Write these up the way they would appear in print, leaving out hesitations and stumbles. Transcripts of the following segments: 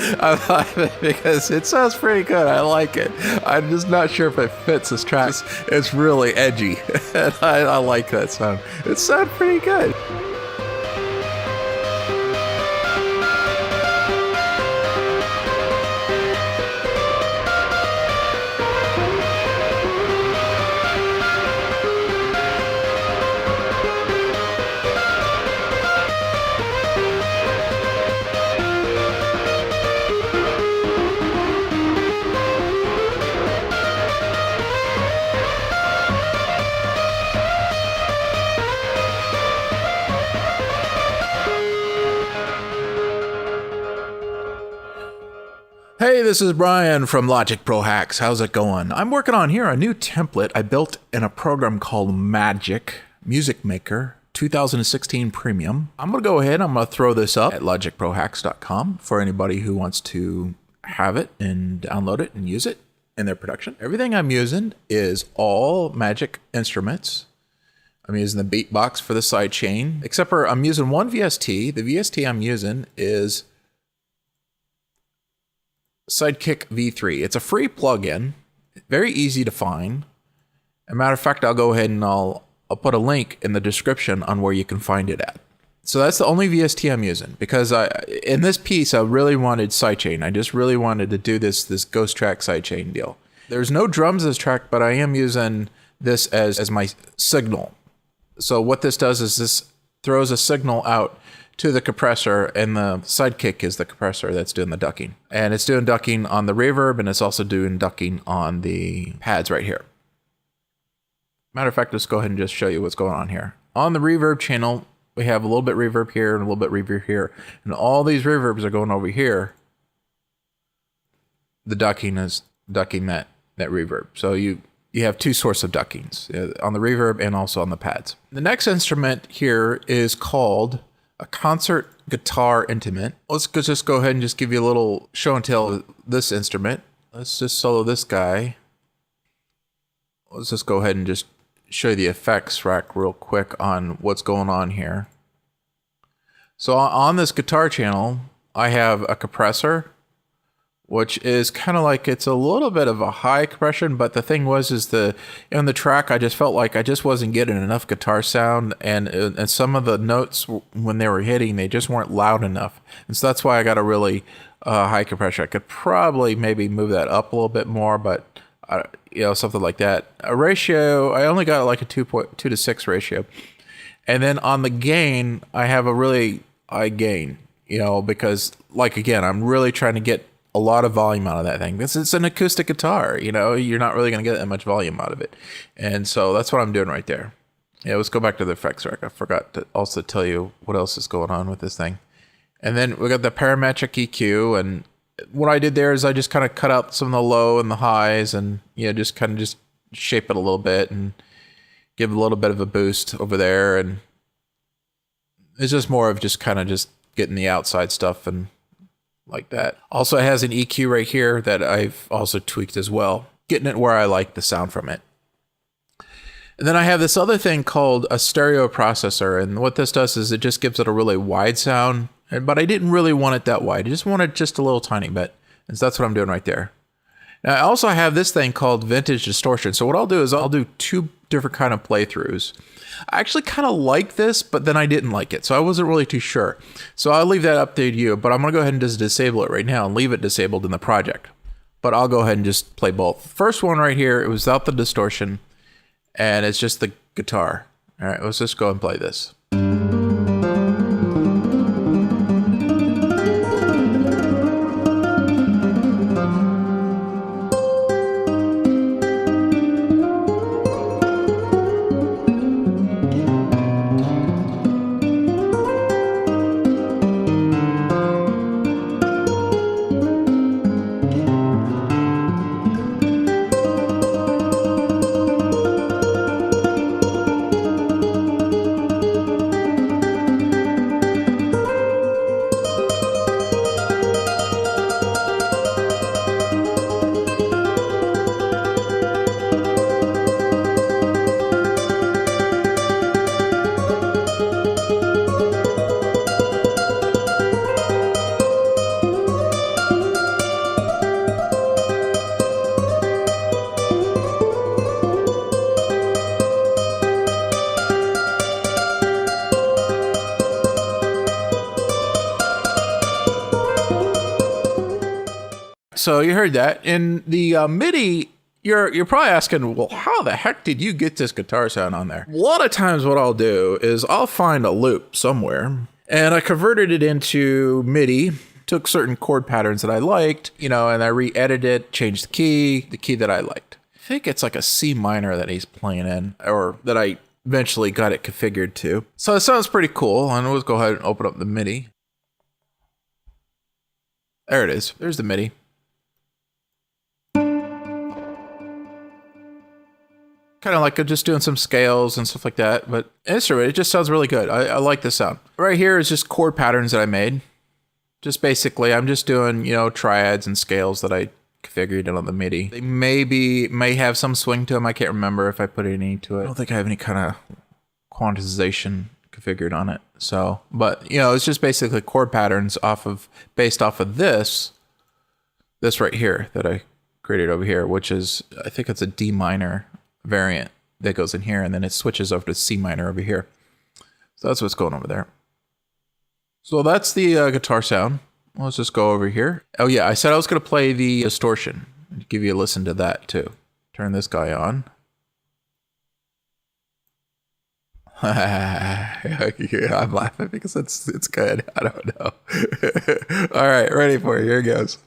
I love it because it sounds pretty good. I like it. I'm just not sure if it fits this track. It's really edgy. And I like that sound. It sounds pretty good. Hey, this is Brian from Logic Pro Hacks. How's it going? I'm working on here a new template I built in a program called Magix Music Maker 2016 Premium. I'm going to go ahead, I'm going to throw this up at logicprohacks.com for anybody who wants to have it and download it and use it in their production. Everything I'm using is all Magix instruments. I'm using the beatbox for the sidechain, except for I'm using one VST. The VST I'm using is SideKick V3. It's a free plugin, very easy to find. As a matter of fact, I'll go ahead and I'll put a link in the description on where you can find it at. So that's the only VST I'm using because in this piece I really wanted sidechain. I just really wanted to do this ghost track sidechain deal. There's no drums in this track, but I am using this as my signal. So what this does is this throws a signal out to the compressor, and the SideKick is the compressor that's doing the ducking. And it's doing ducking on the reverb, and it's also doing ducking on the pads right here. Matter of fact, let's go ahead and just show you what's going on here. On the reverb channel, we have a little bit reverb here and a little bit reverb here. And all these reverbs are going over here. The ducking is ducking that reverb. So you have two sources of duckings, on the reverb and also on the pads. The next instrument here is called a concert guitar intimate. Let's just go ahead and just give you a little show and tell of this instrument. Let's just solo this guy. Let's just go ahead and just show you the effects rack real quick on what's going on here. So on this guitar channel, I have a compressor, which is kind of like, it's a little bit of a high compression, but the thing was in the track, I just felt like I just wasn't getting enough guitar sound, and some of the notes when they were hitting, they just weren't loud enough. And so that's why I got a really high compression. I could probably maybe move that up a little bit more, but something like that. A ratio, I only got like a 2 to 6 ratio. And then on the gain, I have a really high gain, because like, again, I'm really trying to get a lot of volume out of that thing. It's an acoustic guitar, you're not really going to get that much volume out of it. And so that's what I'm doing right there. Yeah, let's go back to the effects rack. I forgot to also tell you what else is going on with this thing. And then we got the Parametric EQ, and what I did there is I just kind of cut out some of the low and the highs, and just kind of shape it a little bit and give a little bit of a boost over there. And it's just more of just kind of just getting the outside stuff and like that. Also, it has an EQ right here that I've also tweaked as well, getting it where I like the sound from it. And then I have this other thing called a stereo processor, and what this does is it just gives it a really wide sound, but I didn't really want it that wide. I just wanted just a little tiny bit, and so that's what I'm doing right there. Now I also have this thing called vintage distortion. So what I'll do is I'll do two different kind of playthroughs. I actually kind of like this, but then I didn't like it, so I wasn't really too sure. So I'll leave that up to you, but I'm going to go ahead and just disable it right now and leave it disabled in the project. But I'll go ahead and just play both. First one right here, it was without the distortion, and it's just the guitar. All right, let's just go and play this. so you heard that. In the MIDI, you're probably asking, well, how the heck did you get this guitar sound on there? A lot of times what I'll do is I'll find a loop somewhere, and I converted it into MIDI, took certain chord patterns that I liked, and I re-edited it, changed the key that I liked. I think it's like a C minor that he's playing in, or that I eventually got it configured to. So it sounds pretty cool, and let's go ahead and open up the MIDI. There it is. There's the MIDI. Kind of like just doing some scales and stuff like that, but instrument, it just sounds really good. I like the sound. Right here is just chord patterns that I made. Just basically, I'm just doing, triads and scales that I configured on the MIDI. They may have some swing to them. I can't remember if I put any to it. I don't think I have any kind of quantization configured on it. So, but it's just basically chord patterns based off of this right here that I created over here, which is, I think it's a D minor variant that goes in here, and then it switches over to C minor over here. So that's what's going over there. So that's the guitar sound. Let's just go over here. Oh yeah, I said I was going to play the distortion. I'll give you a listen to that too. Turn this guy on. Yeah, I'm laughing because it's good. I don't know. All right, ready for it. Here it goes.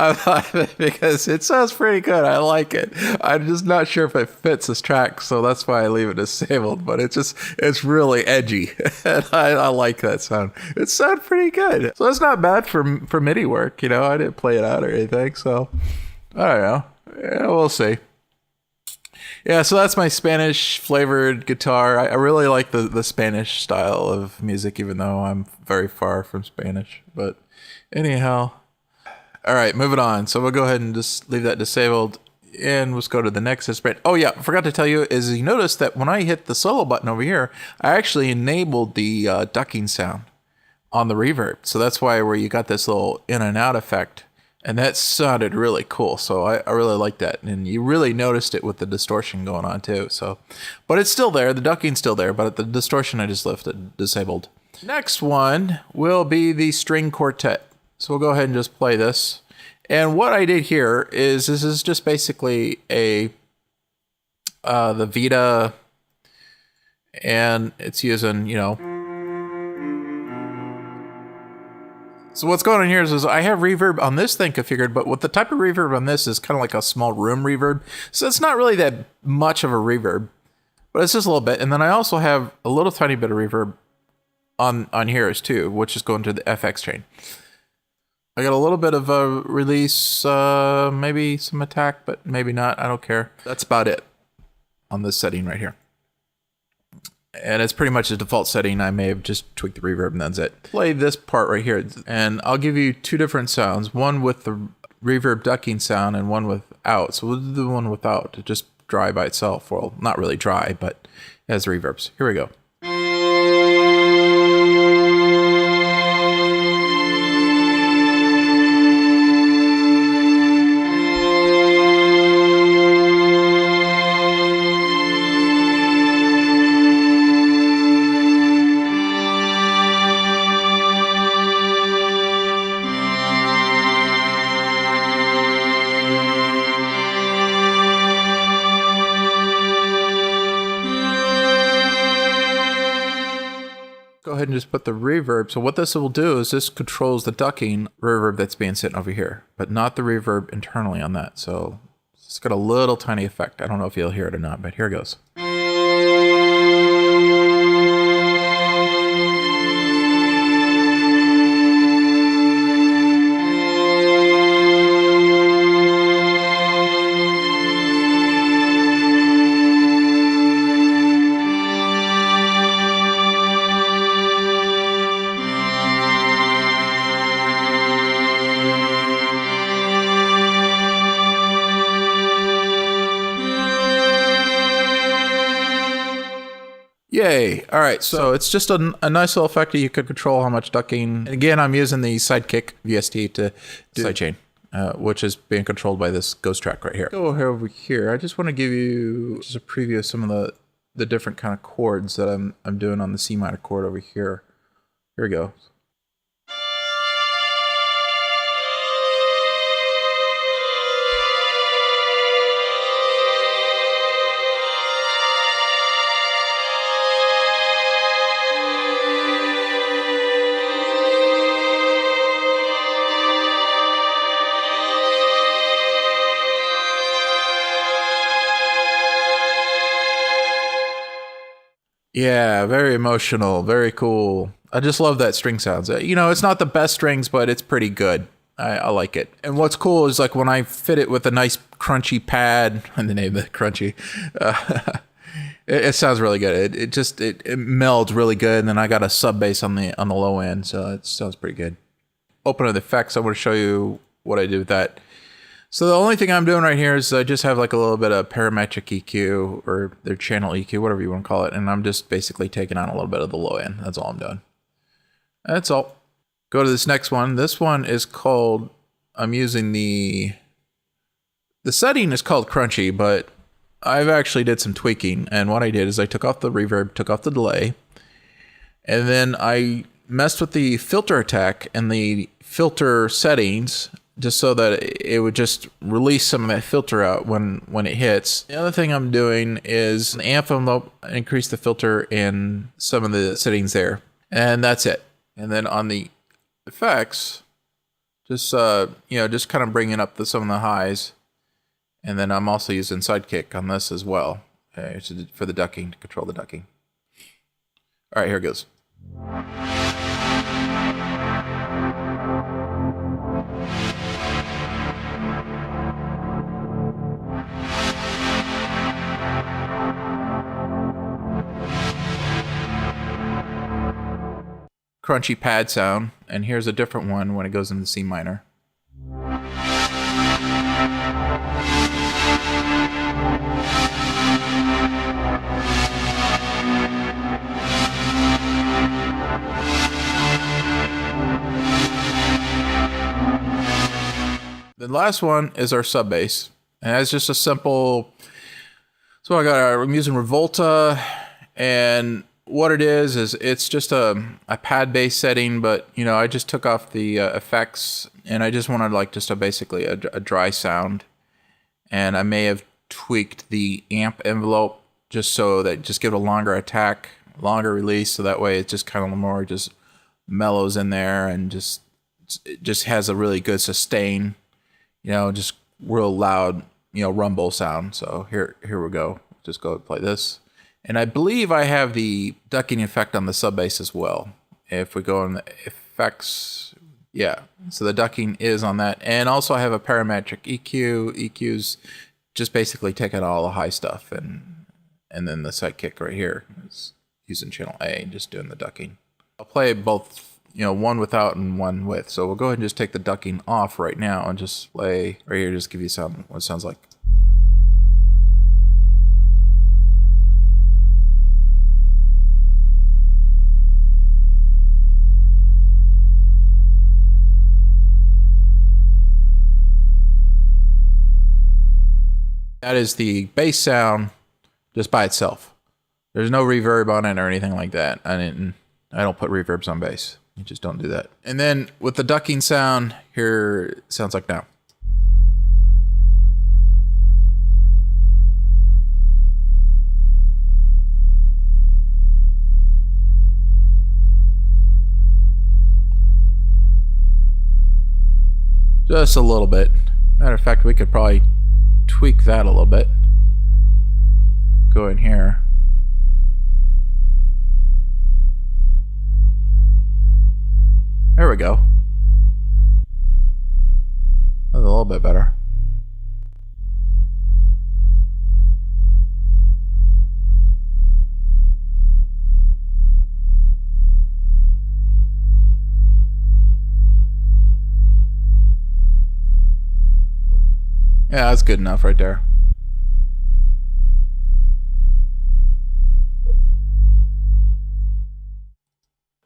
I'm laughing because it sounds pretty good. I like it. I'm just not sure if it fits this track, so that's why I leave it disabled. But it's really edgy, and I like that sound. It sounds pretty good. So it's not bad for MIDI work. I didn't play it out or anything, so I don't know. Yeah, we'll see. Yeah, so that's my Spanish flavored guitar. I really like the Spanish style of music, even though I'm very far from Spanish. But anyhow, all right, moving on. So we'll go ahead and just leave that disabled, and let's go to the next instrument. Oh yeah, I forgot to tell you, is you notice that when I hit the solo button over here, I actually enabled the ducking sound on the reverb. So that's why where you got this little in and out effect. And that sounded really cool. So I really like that. And you really noticed it with the distortion going on too. So, but it's still there. The ducking's still there, but the distortion I just left it disabled. Next one will be the string quartet. So we'll go ahead and just play this. And what I did here is this is just basically the Vita, and it's using, So what's going on here is I have reverb on this thing configured, but what the type of reverb on this is kind of like a small room reverb. So it's not really that much of a reverb, but it's just a little bit. And then I also have a little tiny bit of reverb on here too, which is going to the FX chain. I got a little bit of a release, maybe some attack, but maybe not. I don't care. That's about it on this setting right here. And it's pretty much a default setting. I may have just tweaked the reverb and that's it. Play this part right here, and I'll give you two different sounds, one with the reverb ducking sound and one without. So we'll do the one without to just dry by itself. Well, not really dry, but it has reverbs. Here we go. Go ahead and just put the reverb. So what this will do is this controls the ducking reverb that's being sent over here, but not the reverb internally on that. So it's got a little tiny effect. I don't know if you'll hear it or not, but here it goes. Yay. All right. So it's just a nice little effect that you could control how much ducking. And again, I'm using the SideKick VST to do Sidechain, which is being controlled by this ghost track right here. Go over here. I just want to give you just a preview of some of the different kind of chords that I'm doing on the C minor chord over here. Here we go. Yeah, very emotional, very cool. I just love that string sounds. You know, it's not the best strings, but it's pretty good. I like it. And what's cool is like when I fit it with a nice crunchy pad, and the name of it, crunchy, it sounds really good. It melds really good. And then I got a sub bass on the low end, so it sounds pretty good. Open up the effects. I want to show you what I did with that. So the only thing I'm doing right here is I just have like a little bit of parametric EQ or their channel EQ, whatever you want to call it. And I'm just basically taking on a little bit of the low end. That's all I'm doing. That's all. Go to this next one. This one is called, I'm using the setting is called crunchy, but I've actually did some tweaking. And what I did is I took off the reverb, took off the delay, and then I messed with the filter attack and the filter settings just so that it would just release some of that filter out when it hits. The other thing I'm doing is an amp envelope, increase the filter in some of the settings there. And that's it. And then on the effects, just just kind of bringing up some of the highs. And then I'm also using SideKick on this as well, for the ducking, to control the ducking. All right, here it goes. Crunchy pad sound, and here's a different one when it goes into C minor. The last one is our sub bass, and that's just a simple. So I'm using Revolta, and what it is it's just a pad bass setting, but I just took off the effects, and I just wanted like just basically a dry sound, and I may have tweaked the amp envelope just so that just give it a longer attack, longer release, so that way it just kind of more just mellows in there and it just has a really good sustain, just real loud, rumble sound. So here we go. Just go play this. And I believe I have the ducking effect on the sub bass as well. If we go in the effects, yeah. So the ducking is on that. And also I have a parametric EQ. EQ's just basically taking all the high stuff, and then the SideKick right here is using channel A and just doing the ducking. I'll play both, one without and one with. So we'll go ahead and just take the ducking off right now and just play right here, just give you what it sounds like. That is the bass sound just by itself. There's no reverb on it or anything like that. I don't put reverbs on bass. You just don't do that. And then with the ducking sound, here it sounds like now. Just a little bit. Matter of fact, we could probably tweak that a little bit. Go in here. There we go. That's a little bit better. Yeah, that's good enough right there.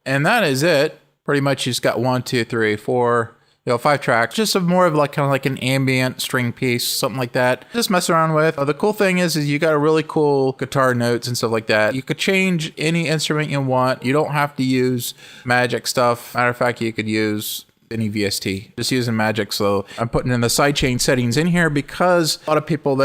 And that is it. Pretty much you just got 1, 2, 3, 4, 5 tracks. Just more of kind of like an ambient string piece, something like that. Just mess around with. The cool thing is you got a really cool guitar notes and stuff like that. You could change any instrument you want. You don't have to use Magix stuff. Matter of fact, you could use any VST, just using Magix. So I'm putting in the sidechain settings in here because a lot of people,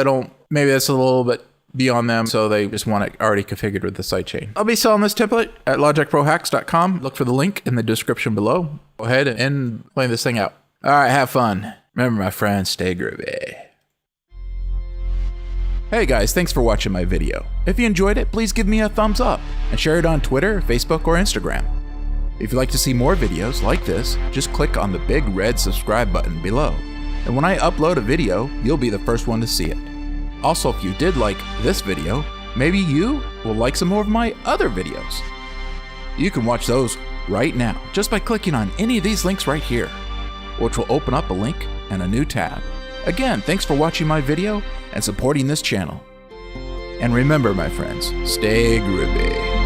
maybe that's a little bit beyond them, so they just want it already configured with the sidechain. I'll be selling this template at logicprohacks.com. Look for the link in the description below. Go ahead and play this thing out. All right, have fun. Remember, my friends, stay groovy. Hey guys, thanks for watching my video. If you enjoyed it, please give me a thumbs up and share it on Twitter, Facebook, or Instagram. If you'd like to see more videos like this, just click on the big red subscribe button below. And when I upload a video, you'll be the first one to see it. Also, if you did like this video, maybe you will like some more of my other videos. You can watch those right now just by clicking on any of these links right here, which will open up a link and a new tab. Again, thanks for watching my video and supporting this channel. And remember, my friends, stay groovy.